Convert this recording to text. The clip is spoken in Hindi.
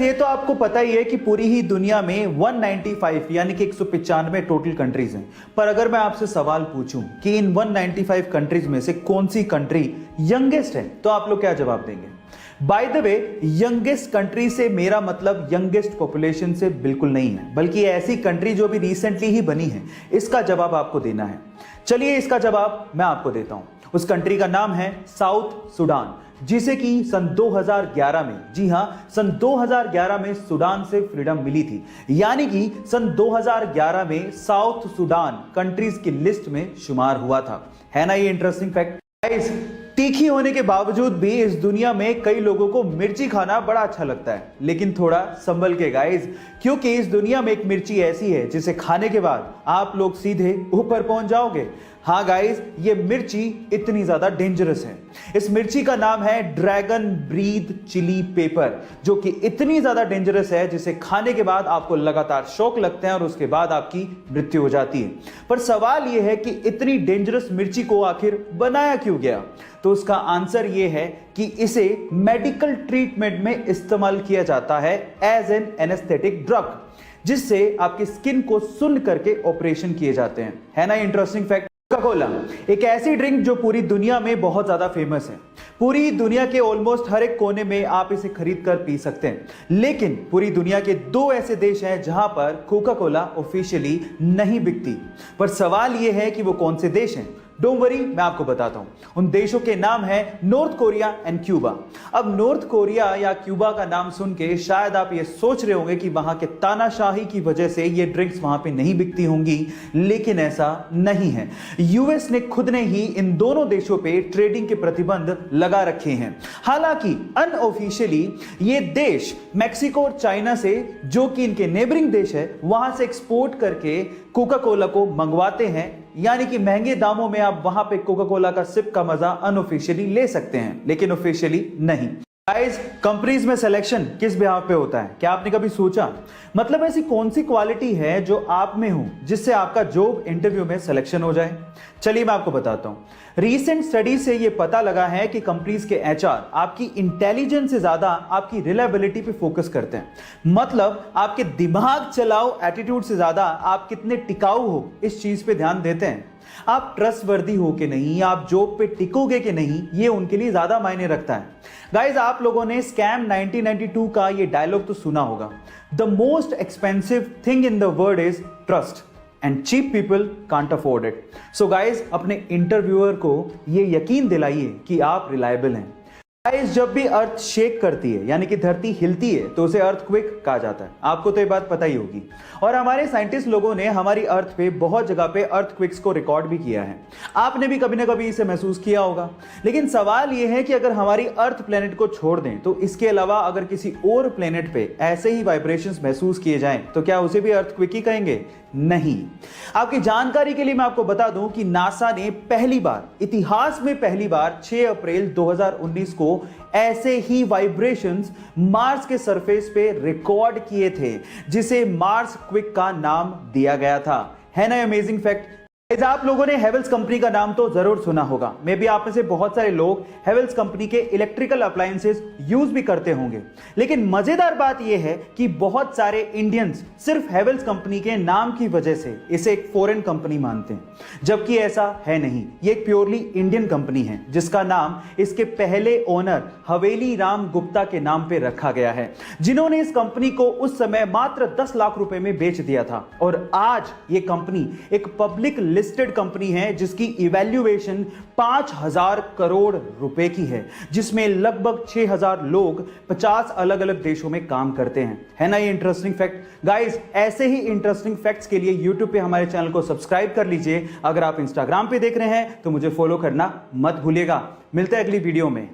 ये तो आपको पता ही है कि पूरी ही दुनिया में 195 यानी कि 195 टोटल कंट्रीज हैं। पर अगर मैं आपसे सवाल पूछूं कि इन 195 कंट्रीज में से कौन सी कंट्री यंगेस्ट है, तो आप लोग क्या जवाब देंगे? By the way, youngest country से मेरा मतलब यंगेस्ट पॉपुलेशन से बिल्कुल नहीं है, बल्कि ऐसी कंट्री जो भी रिसेंटली ही बनी है, इसका जवाब आपको देना है। चलिए इसका जवाब मैं आपको देता हूं। उस कंट्री का नाम है साउथ सूडान, जिसे कि सन 2011 में, जी हां, सन 2011 में सूडान से फ्रीडम मिली थी। यानी कि सन 2011 में साउथ सूडान कंट्रीज की लिस्ट में शुमार हुआ था। है ना ये इंटरेस्टिंग फैक्ट? तीखी होने के बावजूद भी इस दुनिया में कई लोगों को मिर्ची खाना बड़ा अच्छा लगता है, लेकिन थोड़ा संभल के गाइस, क्योंकि इस दुनिया में एक मिर्ची ऐसी है जिसे खाने के बाद आप लोग सीधे ऊपर पहुंच जाओगे। हाँ गाइस, ये मिर्ची इतनी ज्यादा डेंजरस है। इस मिर्ची का नाम है ड्रैगन ब्रीथ चिली पेपर, जो कि इतनी ज्यादा डेंजरस है जिसे खाने के बाद आपको लगातार शौक लगते हैं और उसके बाद आपकी मृत्यु हो जाती है। पर सवाल यह है कि इतनी डेंजरस मिर्ची को आखिर बनाया क्यों गया? तो उसका आंसर यह है कि इसे मेडिकल ट्रीटमेंट में इस्तेमाल किया जाता है एज एन एनेस्थेटिक ड्रग, जिससे आपकी स्किन को सुन्न करके ऑपरेशन किए जाते हैं। है ना इंटरेस्टिंग फैक्ट? कोका कोला एक ऐसी ड्रिंक जो पूरी दुनिया में बहुत ज्यादा फेमस है। पूरी दुनिया के ऑलमोस्ट हर एक कोने में आप इसे खरीद कर पी सकते हैं, लेकिन पूरी दुनिया के 2 ऐसे देश हैं जहां पर कोका कोला ऑफिशियली नहीं बिकती। पर सवाल यह है कि वो कौन से देश हैं? डोंट वरी, मैं आपको बताता हूं। उन देशों के नाम है नॉर्थ कोरिया एंड क्यूबा। अब नॉर्थ कोरिया या क्यूबा का नाम सुन के शायद आप ये सोच रहे होंगे कि वहां के तानाशाही की वजह से ये ड्रिंक्स वहां पे नहीं बिकती होंगी, लेकिन ऐसा नहीं है। यूएस ने खुद ने ही इन दोनों देशों पे ट्रेडिंग के प्रतिबंध लगा रखे हैं। हालांकि अनऑफिशियली ये देश मैक्सिको और चाइना से, जो कि इनके नेबरिंग देश है, वहां से एक्सपोर्ट करके कोका कोला को मंगवाते हैं। यानी कि महंगे दामों में आप वहां पे कोका कोला का सिप का मजा अनऑफिशियली ले सकते हैं, लेकिन ऑफिशियली नहीं। गाइस, कंपनीज में सिलेक्शन किस बिहाव पे होता है? क्या आपने कभी सोचा? मतलब ऐसी कौन सी क्वालिटी है जो आप में हो जिससे आपका जॉब इंटरव्यू में सिलेक्शन हो जाए? चलिए मैं आपको बताता हूं। रीसेंट स्टडी से यह पता लगा है कि कंपनीज के एचआर आपकी इंटेलिजेंस से ज्यादा आपकी रिलायबिलिटी पे फोकस करते हैं। मतलब आपके दिमाग चलाओ एटीट्यूड से ज्यादा आप कितने टिकाऊ हो इस चीज पे ध्यान देते हैं। आप ट्रस्टवर्दी हो कि नहीं, आप जॉब पे टिकोगे कि नहीं, ये उनके लिए ज्यादा मायने रखता है। गाइस, आप लोगों ने स्कैम 1992 का ये डायलॉग तो सुना होगा, the most expensive thing in the world is trust and cheap people can't afford it. So guys, अपने इंटरव्यूअर को ये यकीन दिलाइए कि आप रिलायबल हैं। गाइस, जब भी अर्थ शेक करती है यानी कि धरती हिलती है तो उसे अर्थक्वेक कहा जाता है। आपको तो ये बात पता ही होगी। और हमारे साइंटिस्ट लोगों ने हमारी अर्थ पे बहुत जगह पे अर्थक्वेक्स को रिकॉर्ड भी किया है। आपने भी कभी ना कभी इसे महसूस किया होगा। लेकिन सवाल यह है कि अगर हमारी अर्थ प्लेनेट को छोड़ दें तो इसके अलावा अगर किसी और प्लेनेट पे ऐसे ही वाइब्रेशंस महसूस किए जाएं तो क्या उसे भी अर्थक्वेक ही कहेंगे? नहीं। आपकी जानकारी के लिए मैं आपको बता दूं कि नासा ने पहली बार, इतिहास में पहली बार 6 अप्रैल 2019 को ऐसे ही वाइब्रेशंस मार्स के सरफेस पे रिकॉर्ड किए थे, जिसे मार्स क्विक का नाम दिया गया था। है ना अमेजिंग फैक्ट? आप लोगों ने हेवेल्स कंपनी का नाम तो जरूर सुना होगा। मे बी आप में से बहुत सारे लोग हेवेल्स कंपनी के इलेक्ट्रिकल अप्लायंसेस यूज भी करते होंगे। लेकिन मजेदार बात यह है कि बहुत सारे इंडियंस सिर्फ हेवेल्स कंपनी के नाम की वजह से इसे एक फॉरेन कंपनी मानते हैं, जबकि ऐसा है नहीं। ये एक प्योरली इंडियन कंपनी है जिसका नाम इसके पहले ओनर हवेली राम गुप्ता के नाम पे रखा गया है, जिन्होंने इस कंपनी को उस समय मात्र 10 लाख रुपए में बेच दिया था। और आज ये कंपनी एक पब्लिक लिस्टेड कंपनी है जिसकी इवैल्यूएशन 5000 करोड़ रुपए की है, जिसमें लगभग 6000 लोग 50 अलग अलग देशों में काम करते हैं। है ना ये इंटरेस्टिंग फैक्ट? गाइस, ऐसे ही इंटरेस्टिंग फैक्ट्स के लिए YouTube पे हमारे चैनल को सब्सक्राइब कर लीजिए। अगर आप इंस्टाग्राम पे देख रहे हैं तो मुझे फॉलो करना मत भूलिएगा। मिलते हैं अगली वीडियो में।